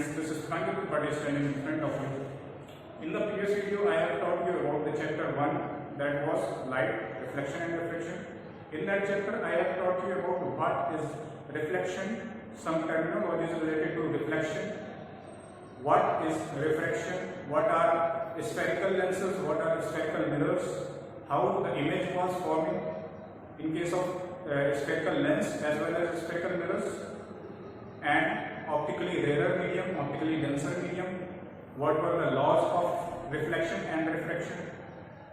students, this is Frank Pade standing in front of you. In the previous video, I have taught you about the chapter 1, that was light, reflection and refraction. In that chapter, I have taught you about what is reflection, some terminologies related to reflection, what is refraction, what are spherical lenses, what are spherical mirrors, how the image was forming in case of spherical lens as well as spherical mirrors, and optically rarer medium, optically denser medium, what were the laws of reflection and refraction.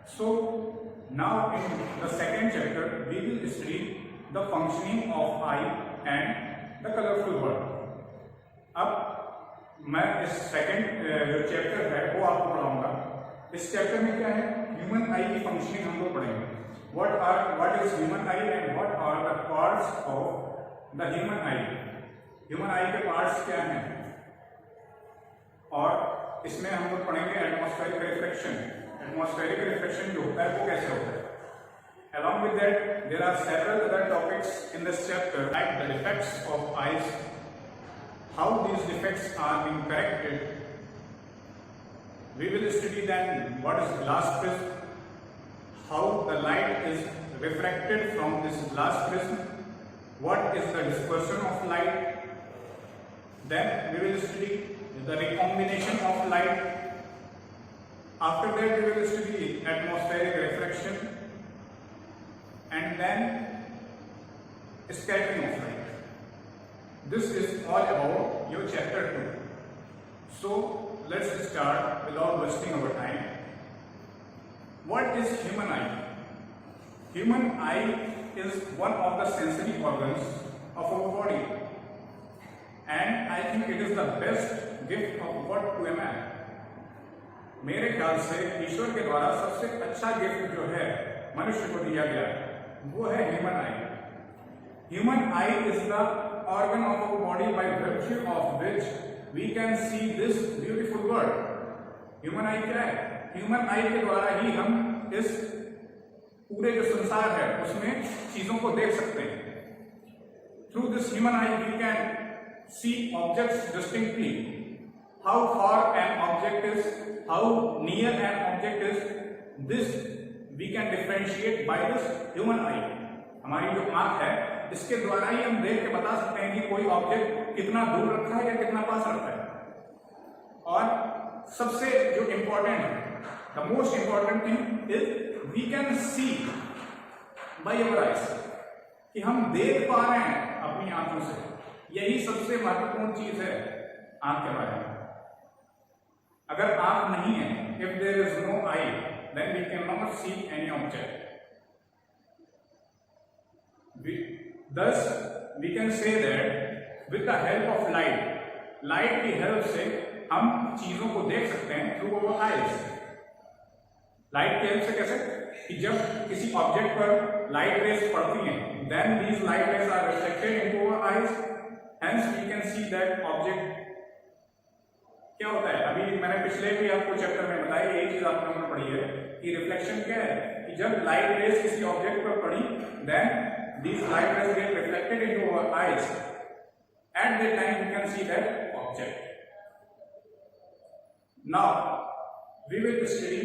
So now in the second chapter we will study the functioning of eye and the colorful world. अब मैं इस second जो chapter है वो आपको पढ़ाऊंगा. इस chapter में क्या है, ह्यूमन आई की फंक्शनिंग हम लोग पढ़ेंगे. What is human eye and what are the parts of the human eye. Human eye के पार्ट्स क्या हैं, और इसमें हम लोग पढ़ेंगे एटमॉस्फेरिक रिफ्लेक्शन. एटमॉस्फेरिक रिफ्लेक्शन जो होता है वो कैसे होता है. Along with that, there are several other topics in this chapter, like the defects of eyes, how these defects are being corrected. We will study then what is glass prism, how the light is refracted from this glass prism, what is the dispersion of light. Then we will study the recombination of light. After that we will study atmospheric refraction, and then scattering of light. This is all about your chapter 2. So let's start without wasting our time. What is human eye? Human eye is one of the sensory organs of our body, and I think it is the best gift of God to a man. मेरे ख्याल से ईश्वर के द्वारा सबसे अच्छा gift जो है मनुष्य को दिया गया है वो है human eye. Human eye is the organ of our body by virtue of which we can see this beautiful world. Human आई क्या है? ह्यूमन आई के द्वारा ही हम इस पूरे जो संसार है उसमें चीजों को देख सकते हैं. Through this human eye we can see objects distinctly. How far an object is, how near an object is, this we can differentiate by this human eye. हमारी जो आंख है इसके द्वारा ही हम देख के बता सकते हैं कि कोई ऑब्जेक्ट कितना दूर रखा है या कितना पास रखा है. और सबसे जो इंपॉर्टेंट है, the most important thing is we can see by our eyes, कि हम देख पा रहे हैं अपनी आंखों से. यही सबसे महत्वपूर्ण चीज है आंख के बारे में. अगर आंख नहीं है, if there is no eye, then we can not see any object. Thus, we can say that with the help of light की हेल्प से हम चीजों को देख सकते हैं through our eyes. लाइट की हेल्प से कैसे, कि जब किसी ऑब्जेक्ट पर लाइट रेज पड़ती हैं, then these light rays are reflected into our eyes, hence we can see that object. क्या होता है, अभी मैंने पिछले भी आपको चैप्टर में बताया, यही चीज आप लोगों ने पढ़ी है कि रिफ्लेक्शन क्या है, कि जब लाइट रेज किसी ऑब्जेक्ट पर पड़ी, then these light rays get reflected into our eyes. At that time we can see that object. Now we will study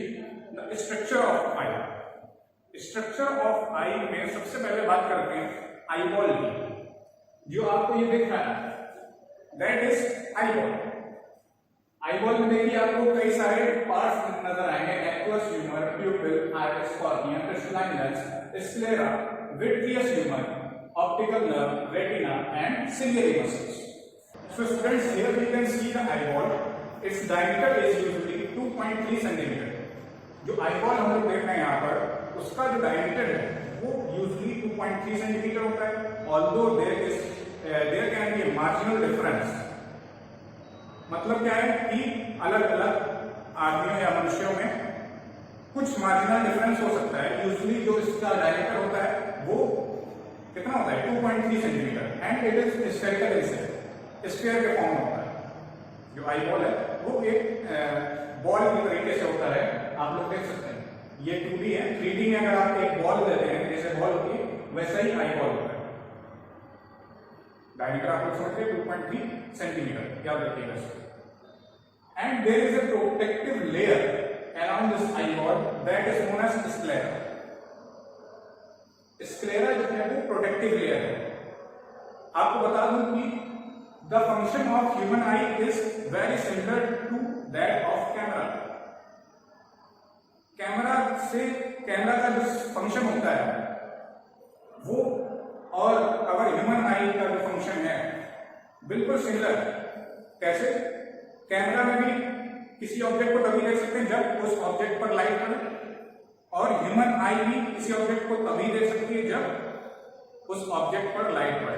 the structure of eye. Structure of eye में सबसे पहले बात करते हैं eyeball की. जो आपको ये दिख रहा है that is eyeball. eyeball में देखिए आपको कई सारे पार्ट्स नजर आएंगे. aqueous humor, pupil, iris, cornea, crystalline lens, sclera, vitreous humor, optical nerve, retina, and ciliary muscles. So students, here we can see the eyeball. Its diameter is usually 2.3 centimeter. जो eyeball हम लोग देख रहे हैं यहाँ पर, उसका जो diameter है वो usually 2.3 centimeter होता है. Although there can be a marginal difference. मतलब क्या है कि अलग अलग आदमियों या मनुष्यों में कुछ मार्जिनल डिफरेंस हो सकता है. यूजुअली जो इसका डायमीटर होता है वो कितना होता है, 2.3 centimetre, and it is spherical in shape, sphere के फॉर्म होता है. जो आई बॉल है वो एक बॉल की तरीके से होता है. आप लोग देख सकते हैं ये 2D है. 3D में अगर आप एक बॉल देते हैं जैसे बॉल होती है, वैसा ही आई बॉल होता है. डायमीटर आप लोग समझते हैं 2.3 सेंटीमीटर, याद रखिएगा. and there is a protective layer around this eyeball that is known as sclera. Sclera जो है वो प्रोटेक्टिव लेयर है। आपको बता दूं कि the function of human eye is very similar to that of camera. Camera का जो फंक्शन होता है वो और अगर ह्यूमन आई का जो फंक्शन है बिल्कुल सिमिलर। कैसे? कैमरा में भी किसी ऑब्जेक्ट को तभी देख सकते हैं जब उस ऑब्जेक्ट पर लाइट पड़े, और ह्यूमन आई भी किसी ऑब्जेक्ट को तभी देख सकती है जब उस ऑब्जेक्ट पर लाइट पड़े।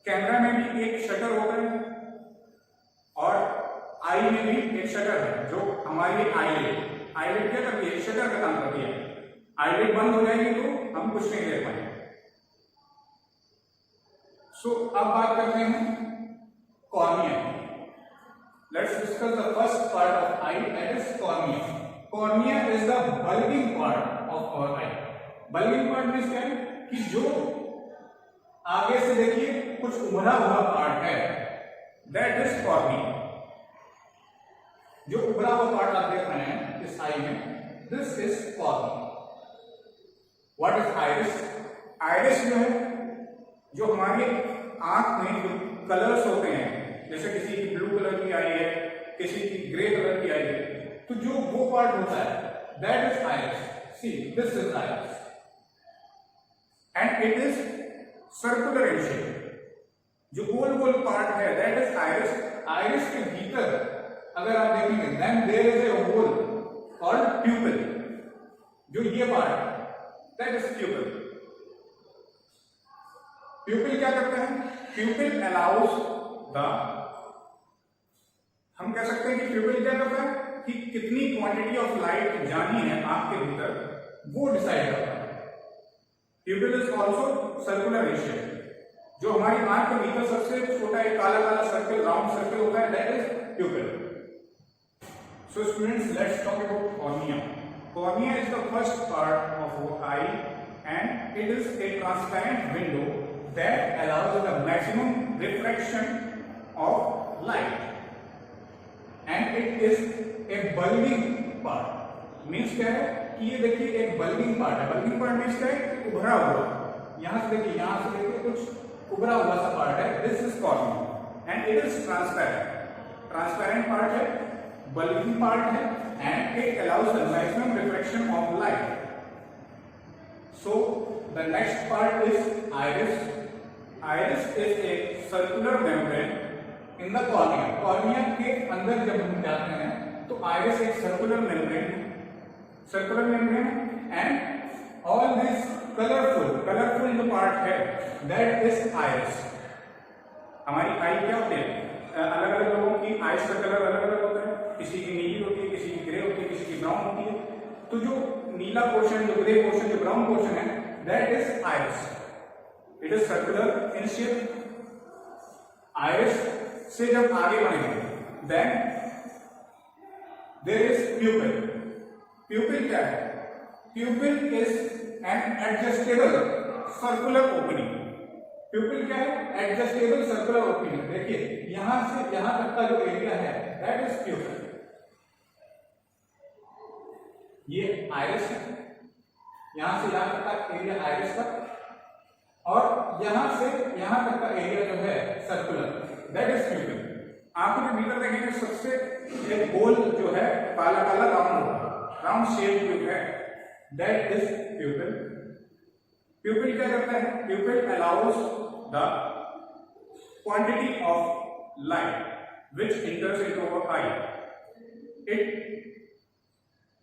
कैमरा में भी एक शटर होता है और आई में भी एक शटर है जो हमारी आईलिड क्या करती है? शटर का काम करती है। आईलिड बंद हो जाएगी तो हम कुछ नहीं देख पाएंगे। सो अब बात करते हैं cornea. Let's discuss the first part of eye, that is cornea. Cornea is the bulging part of our eye. Bulging part means क्या है कि जो आगे से देखिए कुछ उभरा हुआ पार्ट है, दैट इज कॉर्निया। जो उभरा हुआ पार्ट आप देख रहे हैं इस आई में, this is cornea. What is iris? Iris जो है जो हमारी आंख में जो कलर्स होते हैं, जैसे किसी की ब्लू कलर की आई है, किसी की ग्रे कलर की आई है, तो जो वो पार्ट होता है that is iris. See this is iris and it is circular in shape. जो गोल गोल पार्ट है दैट इज आइरिस। आइरिस के भीतर अगर आप देखेंगे then there is a hole called pupil. जो ये part that is pupil. Pupil क्या करता है? प्यूपिल अलाउज द, हम कह सकते हैं कि प्यूपिल क्या करता है कि कितनी क्वांटिटी ऑफ लाइट जानी है आंख के भीतर वो डिसाइड करता है। Pupil is also circular in shape. जो हमारी आंख के भीतर सबसे छोटा एक काला काला सर्कल, राउंड सर्कल होता है, that is pupil. So students, let's talk about cornea. Cornea is the first part of our eye and it is a transparent window that allows the maximum refraction of light and it is a bulging part. Means क्या है कि ये देखिए एक बल्बिंग part है। बल्बिंग part means क्या है? उभरा हुआ। यहां से देखिए कुछ उभरा हुआ सा पार्ट है, this is cornea and it is transparent. Transparent part है, बल्बिंग पार्ट है and it allows the maximum refraction of light. So the next part is iris. Iris is a circular membrane in the cornea. Cornea के अंदर जब हम जाते हैं तो iris एक circular membrane and all this colourful जो पार्ट है दैट इज आइरिस। हमारी आई क्या होती है? अलग अलग लोगों की आइस का कलर अलग अलग होता है। किसी की नीली होती है, किसी की ग्रे होती है, किसी की ब्राउन होती है। तो जो नीला पोर्शन, जो ग्रे पोर्शन, जो ब्राउन पोर्शन है that is iris. It is circular in shape. Iris से जब आगे बढ़ेंगे then there is pupil. Pupil क्या है? Pupil is an adjustable circular opening. Pupil क्या है? Adjustable circular opening. देखिए यहां से यहां तक का जो एरिया है दैट इज प्यूपिल। ये आइरिस है, यहां से यहां तक का एरिया आइरिस का, और यहां से यहां तक का एरिया जो है सर्कुलर, दैट इज प्यूपिल। आंखों के भीतर देखेंगे सबसे एक गोल जो है काला काला राउंड शेप जो है दैट इज प्यूपिल। प्यूपिल क्या करता है? Pupil allows the quantity of light which enters into our eye. It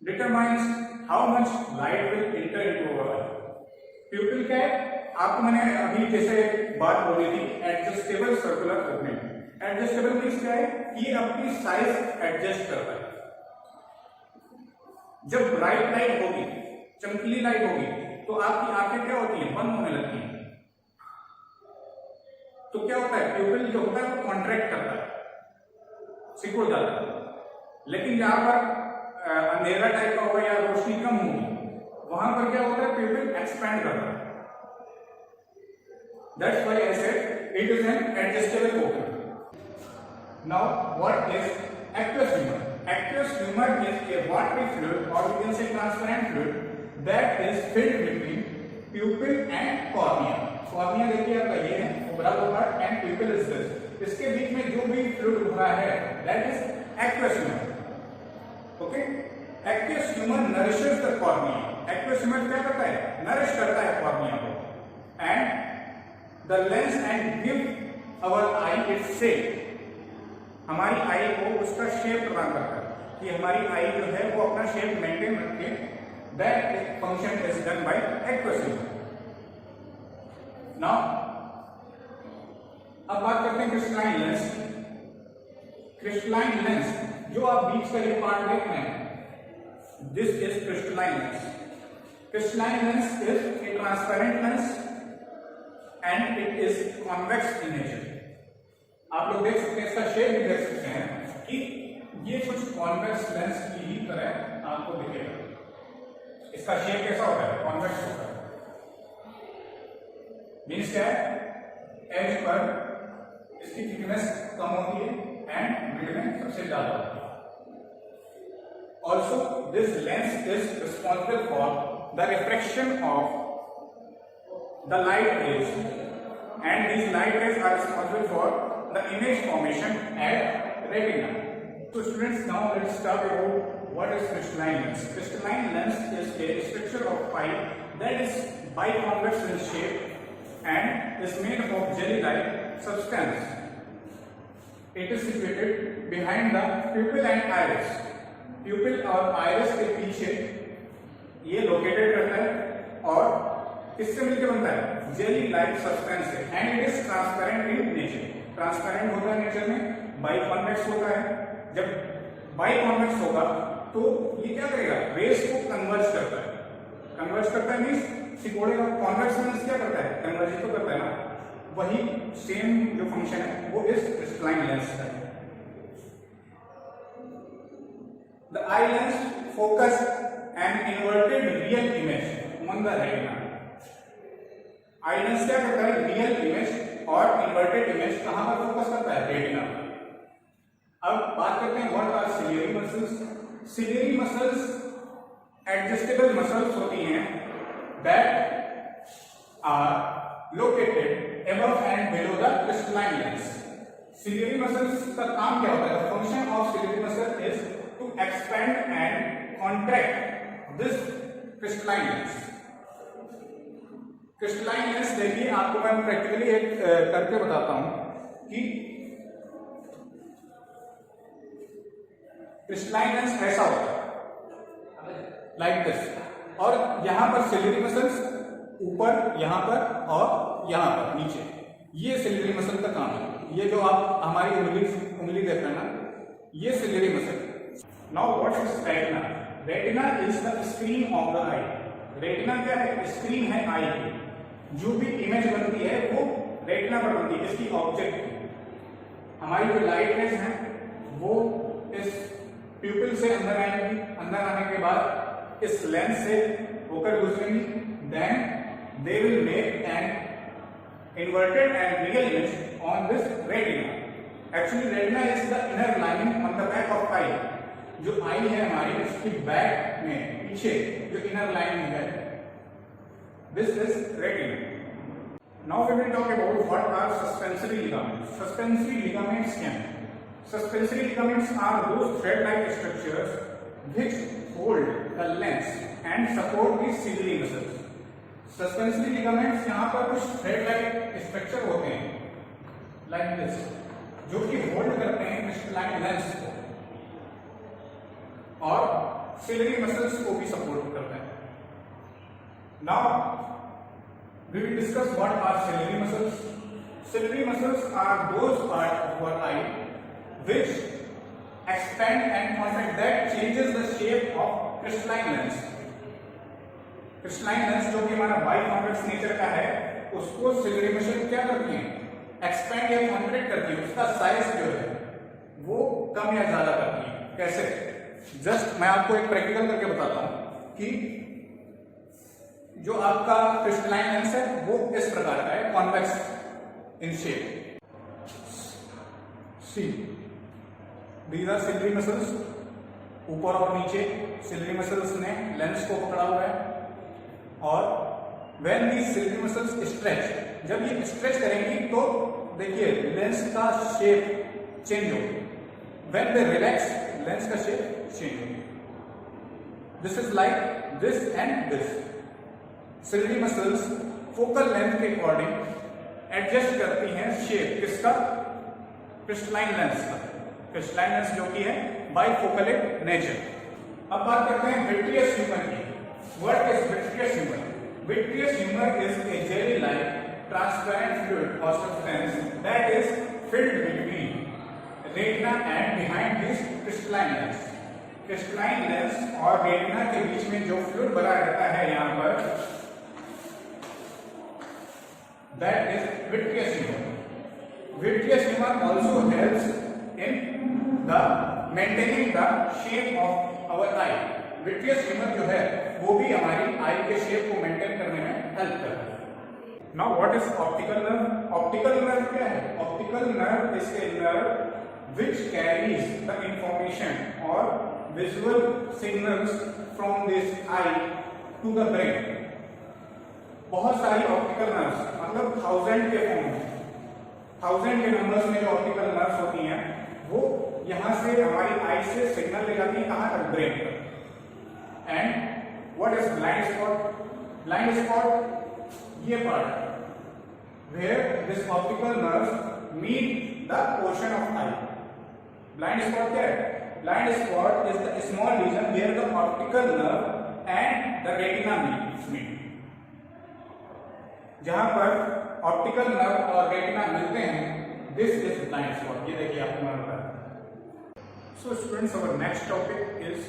determines how much light will enter into our eye. Pupil क्या है? आपको मैंने अभी जैसे बात बोली थी adjustable circular opening. Adjustable means क्या है? ये अपनी साइज एडजस्ट करता है। जब ब्राइट लाइट होगी, चमकीली लाइट होगी, तो आपकी आंखें क्या होती हैं? बंद होने लगती हैं। तो क्या होता है? प्यूपिल जो होता है वो कॉन्ट्रैक्ट करता है, सिकुड़ जाता है। लेकिन जहां पर अंधेरा टाइप का होगा या रोशनी कम होगी, वहां पर क्या होता है? प्यूपिल एक्सपैंड करता है। That's why I said it is an adjustable opening. Now, what is aqueous humor. Aqueous humor is a watery fluid, or we can say transparent fluid, that is filled between pupil and cornea. Cornea देखिए आपका ये है overall part and pupil is this. इसके बीच में जो भी fluid भरा है that is aqueous humor. Okay? Aqueous humor nourishes the cornea. Aqueous humor क्या करता है? Nourish करता है cornea को and the lens and give our eye its shape. हमारी आई को उसका शेप प्रदान करता है कि हमारी आई जो है वो अपना शेप मेंटेन रखे. That function is done by aqueous humor. Now अब बात करते हैं क्रिस्टलाइन लेंस. क्रिस्टलाइन लेंस जो आप बीच का ये पार्ट देख रहे हैं, this is crystalline lens. Crystalline lens is a transparent lens and it is convex in nature. आप लोग देख सकते हैं, इसका शेप भी देख सकते हैं कि ये कुछ कॉन्वेक्स लेंस की ही तरह आपको दिखेगा. इसका शेप कैसा होता है? कॉन्वेक्स होता है. मीन्स क्या है? एज पर इसकी थिकनेस कम होती है एंड मिड में सबसे ज्यादा होती है. Also this lens is responsible for the reflection of the light rays and these light rays are responsible for the image formation at retina. So students, now let's talk about what is crystalline lens. Crystalline lens is a structure of eye that is biconvex in shape and is made of jelly-like substance. It is situated behind the pupil and iris. Pupil और iris के पीछे ये located रहता है और किससे मिलकर बनता है? Jelly-like substance से. And it is transparent in nature. Transparent होता है नेचर में, बाइकॉन्वेक्स होता है. जब बाइकॉन्वेक्स होगा तो ये क्या करेगा? रेस को कन्वर्ज करता है. कन्वर्ज करता है मींस सिकोड़ेगा. कॉन्वेक्स लेंस क्या करता है? कन्वर्ज तो करता है ना. वही सेम जो फंक्शन है वो इस क्रिस्टलाइन लेंस का है. The eye lens focus an inverted real image on the retina. Eye lens क्या करता है? रियल इमेज और इन्वर्टेड इमेज कहां पर फोकस करता है? रेटिना. अब बात करते हैं what are ciliary muscles. Ciliary muscles adjustable muscles होती हैं that are located above and below the crystalline lens. Ciliary muscles का काम क्या होता है? Function of ciliary muscle is to expand and contract this crystalline lens. Crystalline lens देखिए, आपको मैं प्रैक्टिकली एक करके बताता हूं कि क्रिस्टलाइन लेंस ऐसा होता है लाइक दिस. और यहां पर सिलियरी मसल्स ऊपर, यहां पर और यहां पर नीचे, ये सिलियरी मसल का काम है. ये जो आप हमारी उंगली देख रहे हैं ना, ये ciliary muscle. Now what is retina? Retina is the screen of the I. Retina क्या है? स्क्रीन है आई की. जो भी इमेज बनती है वो रेटिना पर बनती है. इसकी ऑब्जेक्ट की हमारी जो लाइट रेज हैं वो इस प्यूपिल से अंदर आएंगी. अंदर आने के बाद इस लेंस से होकर गुजरेंगी. Then they will make an inverted and real image on this retina. Actually retina is the inner lining on the back of eye. जो आई है हमारी, उसकी बैक में पीछे जो इनर लाइनिंग है, this is retina. Now we will talk about what are suspensory ligaments. Suspensory ligaments क्या हैं? Suspensory ligaments are those thread-like structures which hold the lens and support the ciliary muscles. Suspensory ligaments यहाँ पर कुछ thread-like structure होते हैं like this, जो कि hold करते हैं क्रिस्टलाइन लेंस को और ciliary muscles को भी सपोर्ट करते हैं. Now we will discuss what are ciliary muscles. Ciliary muscles are those parts of our eye which expand and contract that changes the shape of crystalline lens. Crystalline lens जो कि हमारा biconvex nature का है, उसको ciliary muscle क्या करती है? Expand या कॉन्ट्रैक्ट करती है. उसका साइज जो है वो कम या ज्यादा करती है. कैसे? जस्ट मैं आपको एक प्रैक्टिकल करके बताता हूं कि जो आपका क्रिस्टलाइन लेंस है वो इस प्रकार का है, convex in shape. See These are ciliary muscles. ऊपर और नीचे ciliary muscles ने लेंस को पकड़ा हुआ है, और when these ciliary muscles stretch, जब ये स्ट्रेच करेंगी तो देखिए लेंस का शेप चेंज होगी. When they relax, लेंस का शेप चेंज होगी. This is like this and this. Ciliary muscles focal length के अकॉर्डिंग एडजस्ट करती हैं शेप किसका, क्रिस्टलाइन लेंस का. क्रिस्टलाइन लेंस जो कि है बाइफोकल नेचर. अब बात करते हैं विट्रियस ह्यूमर की. What is vitreous humour? Vitreous humor is a jelly-like transparent fluid or substance that is filled between retina and behind this crystalline lens. Crystalline lens और retina के बीच में जो fluid बना रहता है यहाँ पर, that is vitreous humor. Vitreous humor also helps in the maintaining the shape of our eye. Vitreous humor जो है वो भी हमारी आई के शेप को मेंटेन करने में हेल्प करता है. Now what is optical nerve? Optical nerve क्या है? Optical nerve is a nerve which carries the information और visual signals from this eye to the brain. बहुत सारी ऑप्टिकल नर्व्स, मतलब 1000 के फॉर्म में, 1000 के नंबर्स में जो ऑप्टिकल नर्व्स होती हैं वो यहां से हमारी आई से सिग्नल ले जाती है कहां तक, ब्रेन तक. And what is blind spot? Blind spot, ये part where this optical nerve meet the portion of eye. Blind spot क्या है? Blind spot is the small region where the optical nerve and the retina meet. जहां पर optical nerve और retina मिलते हैं, this is blind spot. ये देखिए आपको मालूम है. So students, our next topic is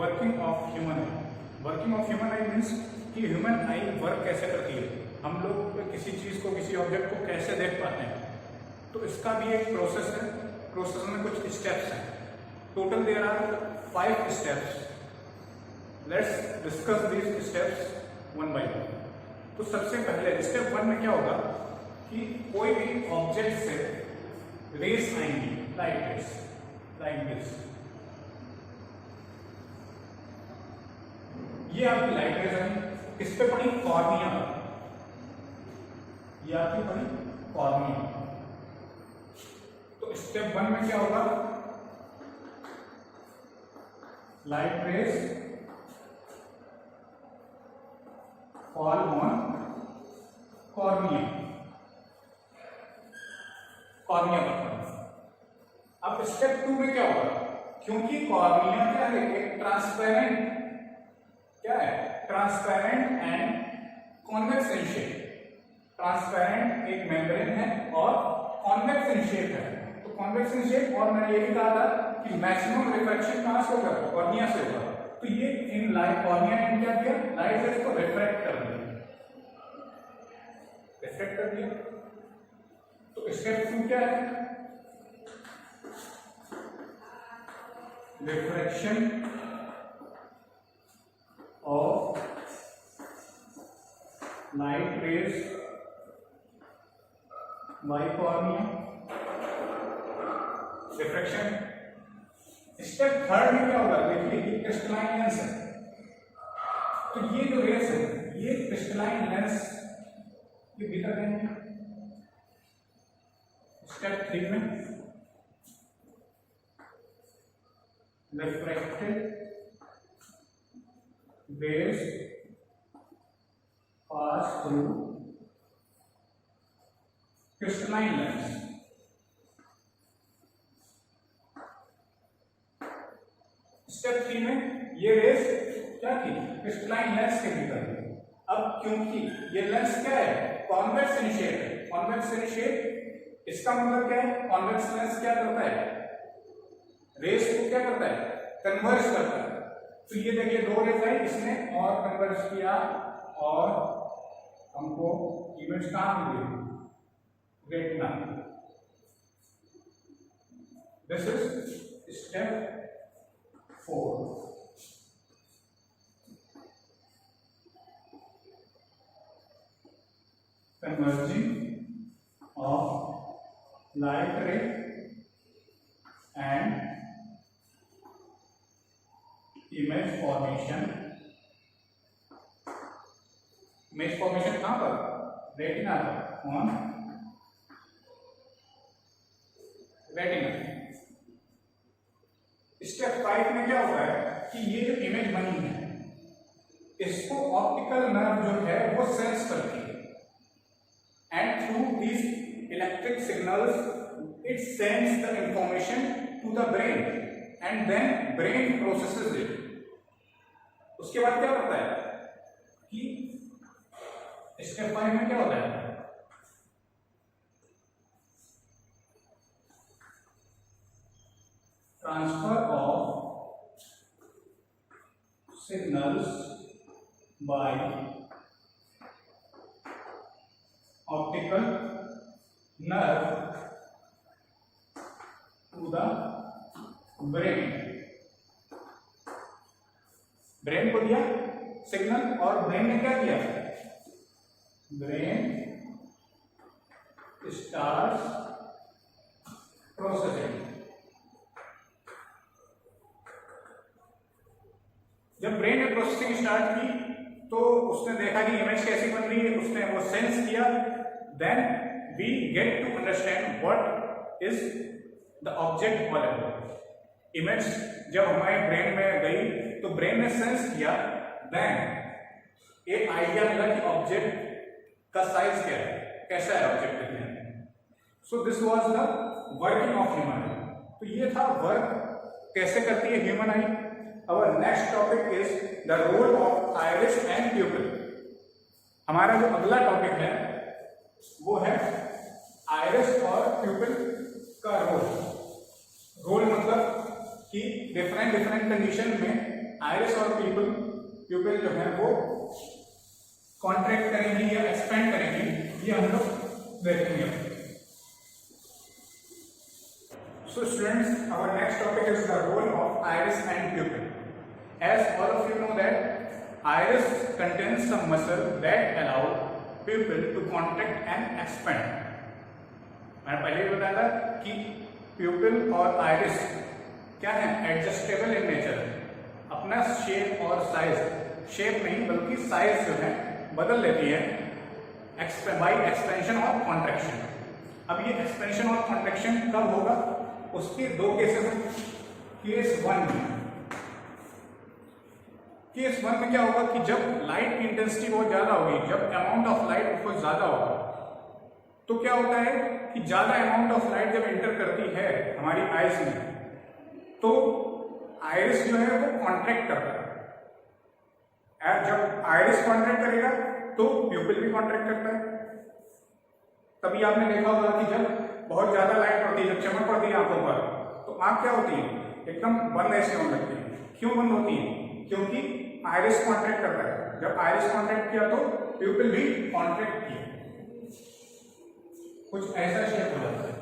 working of human eye. Working of human I means कि ह्यूमन आई वर्क कैसे करती है, हम लोग किसी चीज को, किसी ऑब्जेक्ट को कैसे देख पाते हैं. तो इसका भी एक प्रोसेस है. प्रोसेस में कुछ स्टेप्स हैं. Total there are 5 steps. Let's discuss these steps one by one. तो सबसे पहले स्टेप 1 में क्या होगा कि कोई भी ऑब्जेक्ट से रेस आएंगी, लाइक दिस. ये आपकी लाइट रेज आई, इस पे पड़ी कॉर्निया, ये आपकी पड़ी कॉर्निया. तो स्टेप 1 में क्या होगा, light rays fall on cornea पर. अब स्टेप 2 में क्या होगा, क्योंकि कॉर्निया क्या है, एक ट्रांसपेरेंट, क्या है, transparent and convex in shape. Transparent एक मेम्ब्रेन है और कॉन्वेक्स इन शेप है. तो कॉन्वेक्स इन शेप, और मैंने ये भी कहा था कि मैक्सिमम रिफ्रैक्शन कहां से होगा, कॉर्निया से होगा. तो ये इन लाइट कॉर्निया ने क्या किया, लाइट रेज को रिफ्रैक्ट कर दिया. तो स्टेप 2 क्या है, refraction of light rays by cornea. Diffraction. Step 3 में क्या होगा, देखिए ये क्रिस्टलाइन लेंस है. तो ये जो रेस है ये क्रिस्टलाइन लेंस के भीतर रहेंगे. स्टेप 3 में refracted rays pass through crystalline lens. Step 3 में ये रेस क्या की, क्रिस्टलाइन लेंस के भीतर. अब क्योंकि ये लेंस क्या है, कॉन्वेक्स इन शेप है. कॉन्वेक्स इन शेप, इसका मतलब क्या है, कॉन्वेक्स लेंस क्या करता है, रेस को क्या करता है, कन्वर्ज करता है. तो ये देखिए 2 रेज आई, इसने और कन्वर्ज किया और हमको इमेज कहां मिली, retina. This is step 4. Converging of light ray and image formation कहां पर, रेटिना पर, ऑन रेटिना। स्टेप 5 में क्या होता है कि ये जो इमेज बनी है इसको ऑप्टिकल नर्व जो है वो सेंस करती है, and through these electric signals it sends the information to the brain and then brain processes it. उसके बाद क्या होता है कि स्टेप 5 में क्या होता है, transfer of signals by optical nerve to the brain. Brain को दिया सिग्नल और ब्रेन ने क्या किया, ब्रेन स्टार्ट्स प्रोसेसिंग। जब ब्रेन ने प्रोसेसिंग स्टार्ट की तो उसने देखा कि इमेज कैसी बन रही है, उसने वो सेंस किया, then we get to understand what is the object all about. Image जब हमारे ब्रेन में गई तो ब्रेन ने सेंस किया, देन एक आइडिया मिला कि ऑब्जेक्ट का साइज क्या है, कैसा है ऑब्जेक्ट देखने में। So this was the working of human आई। तो ये था वर्क कैसे करती है human I. Our next topic is the role of iris and pupil. हमारा जो अगला टॉपिक है वो है आयरिस और प्यूपिल का रोल मतलब कि डिफरेंट कंडीशन में आयरिस और प्यूपिल जो है वो कॉन्ट्रैक्ट करेंगी या एक्सपेंड करेंगी, ये हम लोग देखेंगे। So students, our next topic is the role of iris and pupil. As all of you know that iris contains some muscle that allow pupil to contract and expand. मैंने पहले भी बताया था कि प्यूपिल और आइरिस क्या है, एडजस्टेबल इन नेचर, अपना शेप और साइज, शेप नहीं बल्कि साइज जो है बदल लेती है बाई एक्सपेंशन और कॉन्ट्रैक्शन। अब ये एक्सपेंशन और कॉन्ट्रैक्शन कब होगा, उसके दो केसेस हैं। केस 1 में क्या होगा कि जब लाइट की इंटेंसिटी बहुत ज्यादा होगी, जब अमाउंट ऑफ लाइट बहुत ज्यादा होगा तो क्या होता है कि ज्यादा अमाउंट ऑफ लाइट जब एंटर करती है हमारी आइज में तो आइरिस जो है वो कॉन्ट्रैक्ट करता है। जब आइरिस कॉन्ट्रैक्ट करेगा तो प्यूपिल भी कॉन्ट्रैक्ट करता है। तभी आपने देखा होगा कि जब बहुत ज्यादा लाइट पड़ती है, जब चमक पड़ती है आंखों पर, तो आंख क्या होती है, एकदम बंद ऐसे होने लगती है। क्यों बंद होती है, क्योंकि आइरिस कॉन्ट्रैक्ट करता है। जब आइरिस कॉन्ट्रैक्ट किया तो प्यूपिल भी कॉन्ट्रैक्ट किया, कुछ ऐसा शेप हो जाता है।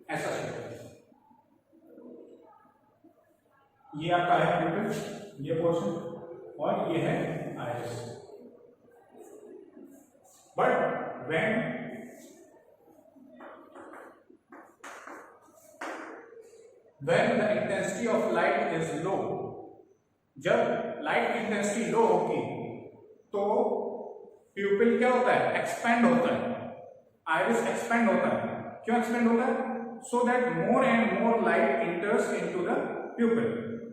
ऐसा शेप, ये आपका है प्यूपिल, ये पोर्शन, और ये है iris. But when the intensity of light is low, जब लाइट की इंटेंसिटी लो होगी तो प्यूपिल क्या होता है, एक्सपेंड होता है, आइरिस एक्सपेंड होता है। क्यों एक्सपेंड होता है, so that more and more light इंटर्स into the प्यूपिल,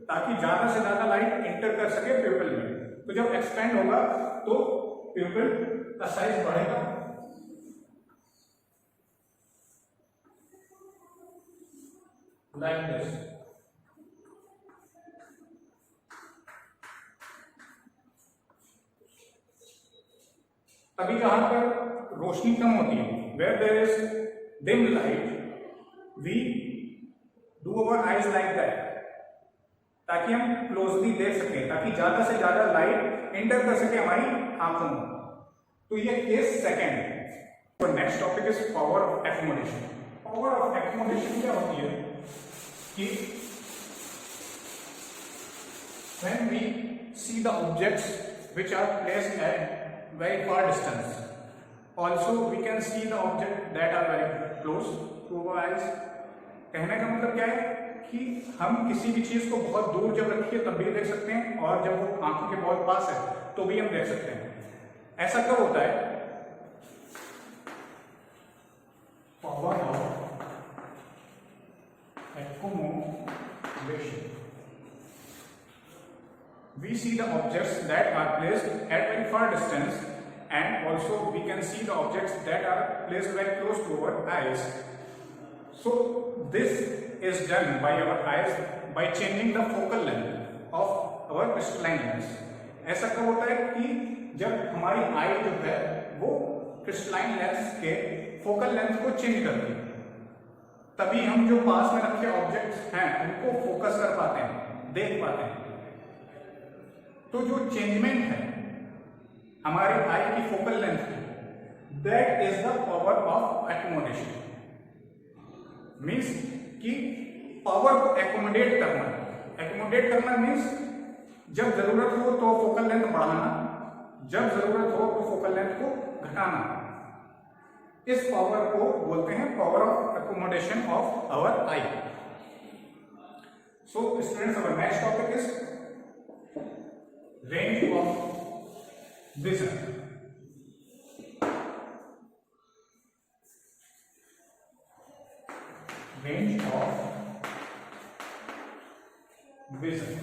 ताकि ज्यादा से ज्यादा लाइट इंटर कर सके प्यूपिल में। तो जब एक्सपेंड होगा तो प्यूपिल का साइज बढ़ेगा, लाइक दिस। अभी जहां पर रोशनी कम होती है, where there is dim light, we do our eyes like that, ताकि हम क्लोजली देख सकें, ताकि ज्यादा से ज्यादा लाइट एंटर कर सके हमारी आंखों में। तो ये केस सेकेंड है। तो next topic is power of accommodation. Power of accommodation क्या होती है कि when we see the objects which are placed at very far distance, also we can see the object that are very close to our eyes. कहने का मतलब क्या है कि हम किसी भी चीज को बहुत दूर जब रखिए तब भी देख सकते हैं, और जब वो आंखों के बहुत पास है तो भी हम देख सकते हैं। ऐसा कब होता है? Power of accommodation. We see the objects that are placed at very far distance, and also we can see the objects that are placed very close to our eyes. So this is done by our eyes by changing the focal length of our crystalline lens. ऐसा कब होता है कि जब हमारी आई जो है वो क्रिस्टलाइन लेंस के फोकल लेंथ को चेंज करती है, तभी हम जो पास में रखे ऑब्जेक्ट्स हैं उनको फोकस कर पाते हैं, देख पाते हैं। तो जो चेंजमेंट है हमारी आई की फोकल लेंथ की, that is the power of accommodation. Means कि पावर को एक्कोमोडेट करना। एक्कोमोडेट करना मीन्स जब जरूरत हो तो फोकल लेंथ बढ़ाना, जब जरूरत हो तो फोकल लेंथ को घटाना। इस पावर को बोलते हैं power of accommodation of our eye. So students, our next topic is range of vision. Range of vision.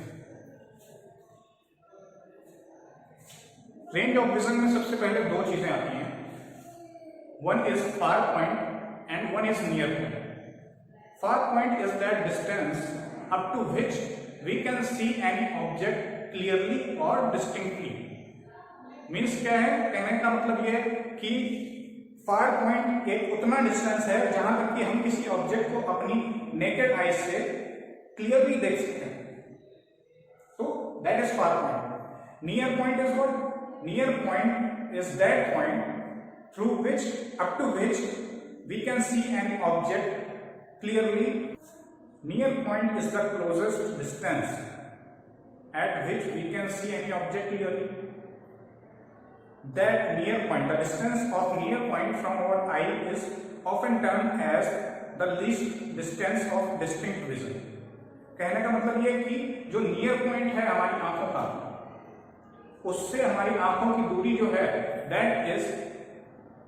Range of vision में सबसे पहले दो चीजें आती हैं, one is far point and one is near point. Far point is that distance up to which we can see any object clearly और distinctly. Means क्या है? कहने का मतलब यह है कि फार पॉइंट एक उतना डिस्टेंस है जहां तक कि हम किसी ऑब्जेक्ट को अपनी नेकेड आई से क्लियरली देख सकते हैं, तो that is far point. Near point is what? Near point is that point through which up to which we can see any object clearly. Near point is the closest distance at which we can see any object clearly. That near point, the distance of near point from our eye is often termed as the least distance of distinct vision. कहने का मतलब ये कि जो near point है हमारी आंखों का, उससे हमारी आंखों की दूरी जो है that is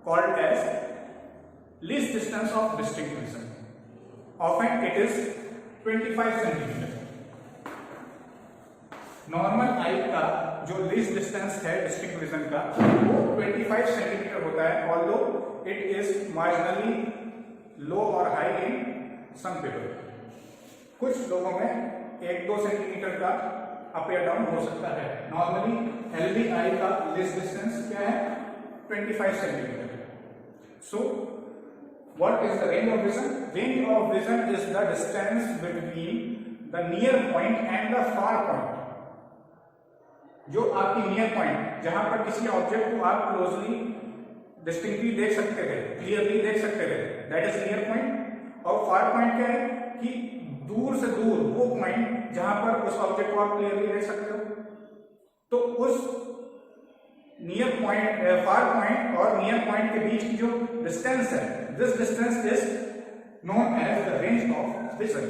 called as least distance of distinct vision. Often it is 25 centimeter. Normal आई का जो लीस्ट डिस्टेंस है डिस्टिंक्ट विजन का वो 25 सेंटीमीटर होता है, ऑल्दो इट इज मार्जिनली लो और हाई इन सम पीपल। कुछ लोगों में 1-2 सेंटीमीटर का अप या डाउन हो सकता है। नॉर्मली हेल्दी आई का लीस्ट डिस्टेंस क्या है? 25 centimetre. So what is the range of vision? Range of vision is the distance between the near point and the far point. जो आपकी नियर पॉइंट, जहां पर किसी ऑब्जेक्ट को आप क्लोजली डिस्टिंक्टली देख सकते थे, क्लियरली देख सकते थे, दैट इज नियर पॉइंट। और फार पॉइंट क्या है कि दूर से दूर वो पॉइंट जहां पर उस ऑब्जेक्ट को आप क्लियरली देख सकते हो। तो उस नियर पॉइंट, फार पॉइंट और नियर पॉइंट के बीच की जो डिस्टेंस है, this distance is known as the range of vision.